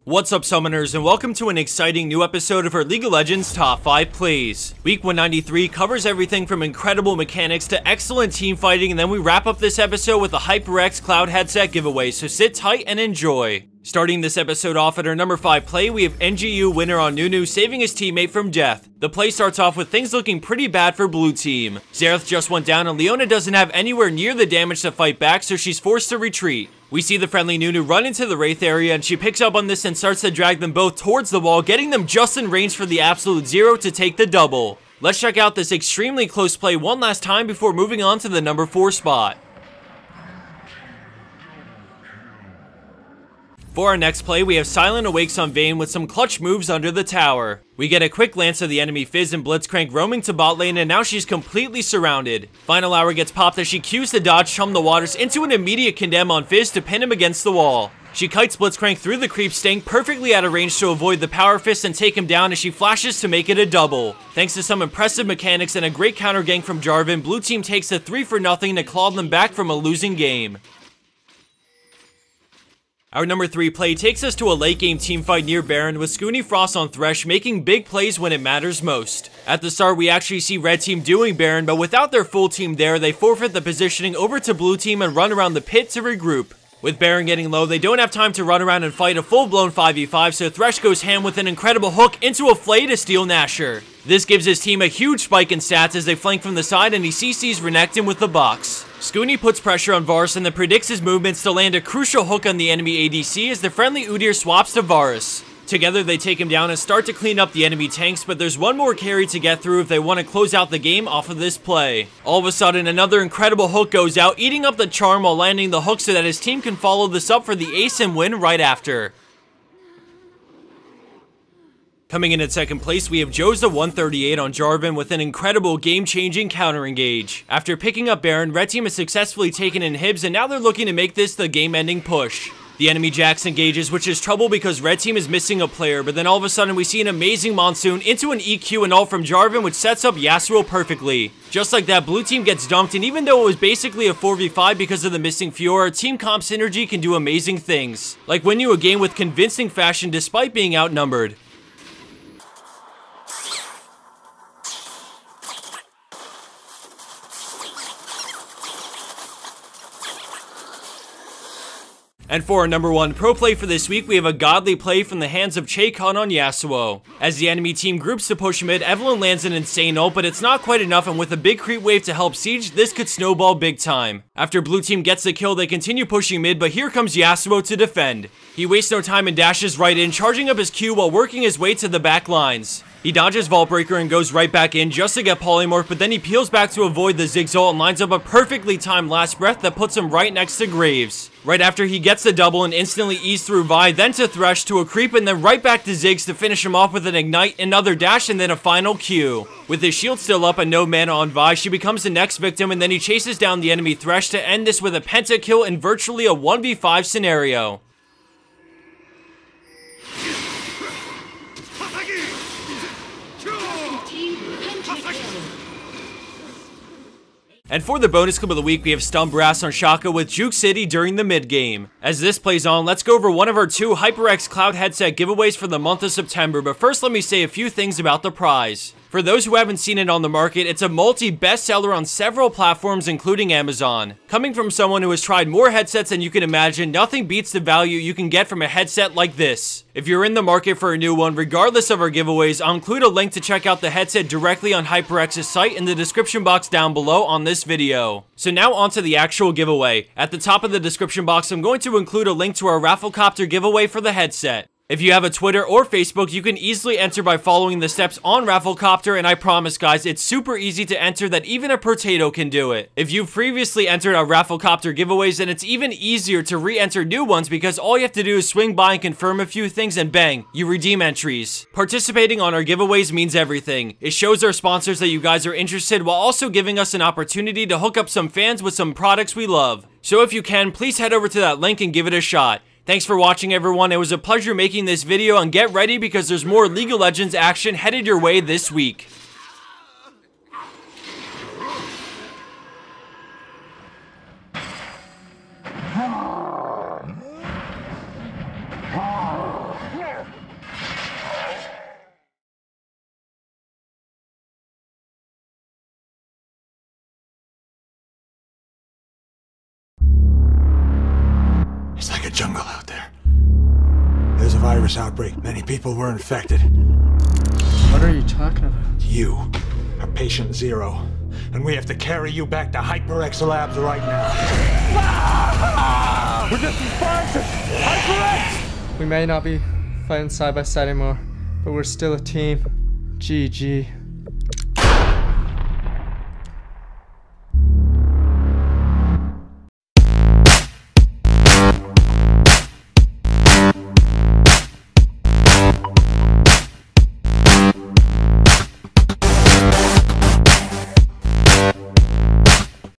What's up, summoners, and welcome to an exciting new episode of our League of Legends Top 5 Plays. Week 193 covers everything from incredible mechanics to excellent team fighting, and then we wrap up this episode with a HyperX Cloud headset giveaway, so sit tight and enjoy. Starting this episode off at our number 5 play, we have NGU winner on Nunu saving his teammate from death. The play starts off with things looking pretty bad for blue team. Xerath just went down and Leona doesn't have anywhere near the damage to fight back, so she's forced to retreat. We see the friendly Nunu run into the Wraith area and she picks up on this and starts to drag them both towards the wall, getting them just in range for the absolute zero to take the double. Let's check out this extremely close play one last time before moving on to the number 4 spot. For our next play, we have Silent Awakes on Vayne with some clutch moves under the tower. We get a quick glance of the enemy Fizz and Blitzcrank roaming to bot lane, and now she's completely surrounded. Final hour gets popped as she cues the dodge Chum the Waters into an immediate condemn on Fizz to pin him against the wall. She kites Blitzcrank through the creep, staying perfectly out of range to avoid the power fist and take him down as she flashes to make it a double. Thanks to some impressive mechanics and a great counter gank from Jarvan, blue team takes a 3-0 to claw them back from a losing game. Our number 3 play takes us to a late game teamfight near Baron with Scoonie Frost on Thresh making big plays when it matters most. At the start, we actually see red team doing Baron, but without their full team there, they forfeit the positioning over to blue team and run around the pit to regroup. With Baron getting low, they don't have time to run around and fight a full-blown 5v5, so Thresh goes ham with an incredible hook into a flay to steal Nashor. This gives his team a huge spike in stats as they flank from the side and he CCs Renekton with the box. Scoonie puts pressure on Varus and then predicts his movements to land a crucial hook on the enemy ADC as the friendly Udyr swaps to Varus. Together they take him down and start to clean up the enemy tanks, but there's one more carry to get through if they want to close out the game off of this play. All of a sudden, another incredible hook goes out, eating up the charm while landing the hook so that his team can follow this up for the ace and win right after. Coming in at second place, we have Joza 138 on Jarvan with an incredible game-changing counter engage. After picking up Baron, red team has successfully taken inhibs and now they're looking to make this the game-ending push. The enemy Jax engages, which is trouble because red team is missing a player, but then all of a sudden we see an amazing Monsoon into an EQ and ult from Jarvan, which sets up Yasuo perfectly. Just like that, blue team gets dunked, and even though it was basically a 4v5 because of the missing Fiora, team comp synergy can do amazing things, like win you a game with convincing fashion despite being outnumbered. And for our number 1 pro play for this week, we have a godly play from the hands of Chaycon on Yasuo. As the enemy team groups to push mid, Evelynn lands an insane ult, but it's not quite enough, and with a big creep wave to help siege, this could snowball big time. After blue team gets the kill, they continue pushing mid, but here comes Yasuo to defend. He wastes no time and dashes right in, charging up his Q while working his way to the back lines. He dodges Vault Breaker and goes right back in just to get Polymorph, but then he peels back to avoid the Ziggs ult and lines up a perfectly timed last breath that puts him right next to Graves. Right after he gets the double and instantly eats through Vi, then to Thresh to a creep and then right back to Ziggs to finish him off with an ignite, another dash, and then a final Q. With his shield still up and no mana on Vi, she becomes the next victim and then he chases down the enemy Thresh to end this with a pentakill in virtually a 1v5 scenario. And for the bonus clip of the week, we have Stun Brass on Shaka with Juke City during the mid game. As this plays on, let's go over one of our 2 HyperX Cloud headset giveaways for the month of September, but first let me say a few things about the prize. For those who haven't seen it on the market, it's a multi-bestseller on several platforms including Amazon. Coming from someone who has tried more headsets than you can imagine, nothing beats the value you can get from a headset like this. If you're in the market for a new one, regardless of our giveaways, I'll include a link to check out the headset directly on HyperX's site in the description box down below on this video. So now onto the actual giveaway. At the top of the description box, I'm going to include a link to our Rafflecopter giveaway for the headset. If you have a Twitter or Facebook, you can easily enter by following the steps on Rafflecopter, and I promise guys, it's super easy to enter that even a potato can do it. If you've previously entered our Rafflecopter giveaways, then it's even easier to re-enter new ones because all you have to do is swing by and confirm a few things and bang, you redeem entries. Participating on our giveaways means everything. It shows our sponsors that you guys are interested while also giving us an opportunity to hook up some fans with some products we love. So if you can, please head over to that link and give it a shot. Thanks for watching, everyone. It was a pleasure making this video, and get ready because there's more League of Legends action headed your way this week. Yeah. jungle out there. There's a virus outbreak. Many people were infected. What are you talking about? You are patient zero, and we have to carry you back to HyperX Labs right now. We're just responsive! HyperX! We may not be fighting side by side anymore, but we're still a team. GG.